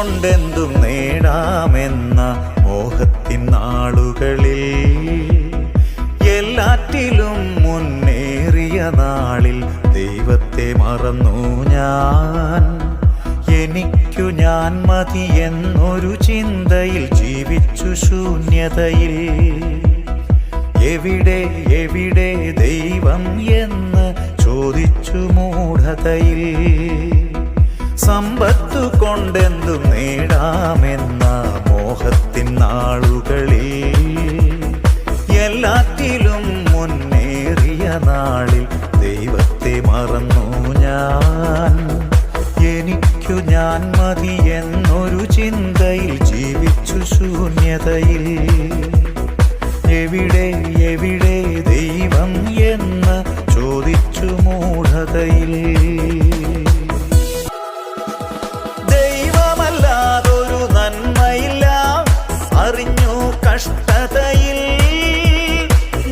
കൊണ്ടെന്തും നേടാമെന്ന മോഹത്തിൻ നാളുകളിൽ എല്ലാറ്റിലും മുന്നേറിയ നാളിൽ ദൈവത്തെ മറന്നു ഞാൻ. എനിക്കു ഞാൻ മതി എന്നൊരു ചിന്തയിൽ ജീവിച്ചു ശൂന്യതയിൽ. എവിടെ എവിടെ ദൈവം എന്ന് ചോദിച്ചു മൂഢതയിൽ. സമ്പത്തു കൊണ്ടെന്തും നേടാമെന്ന മോഹത്തിൻ നാളുകളിൽ എല്ലാറ്റിലും മുന്നേറിയ നാളിൽ ദൈവത്തെ മറന്നു ഞാൻ. എനിക്കു ഞാൻ മതി എന്നൊരു ചിന്തയിൽ ജീവിച്ചു ശൂന്യതയിൽ. എവിടെ എവിടെ ദൈവം എന്ന് ചോദിച്ചു മൂഢതയിൽ. ദൈവമല്ലാതൊരു നന്മയില്ല അറിഞ്ഞു കഷ്ടതയിൽ.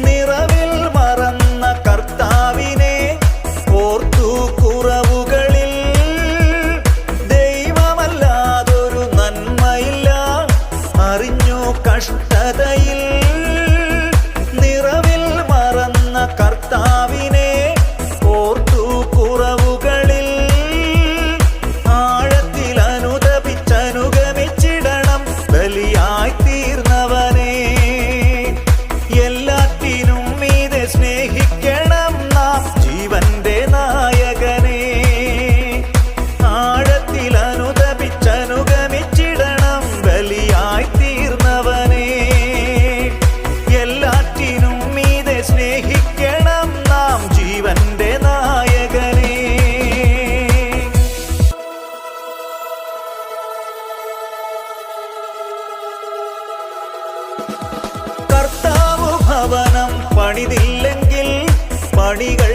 നിറവിൽ മറന്ന കർത്താവിനെ ഓർത്തു കുറവുകളിൽ. ദൈവമല്ലാതൊരു നന്മയില്ല അറിഞ്ഞു കഷ്ടതയിൽ. നിറവിൽ മറന്ന കർത്താവിനെ ഓർത്തു കുറവുകളിൽ. ആഴത്തിൽ അനുതപിച്ചനുഗമിച്ചിടണം ബലിയായി തീർന്നവനെ. എല്ലാറ്റിനും മീതെ സ്നേഹിക്കണം നാം ജീവന്റെ നായകനെ. ആഴത്തിൽ അനുതപിച്ചനുഗമിച്ചിടണം ബലിയായി തീർന്നവനെ. എല്ലാറ്റിനും മീതെ സ്നേഹിക്കണം നാം ജീവന്റെ നായകനെ. കർത്താവ് ഭവനം പണിതില്ലെങ്കിൽ പണികൾ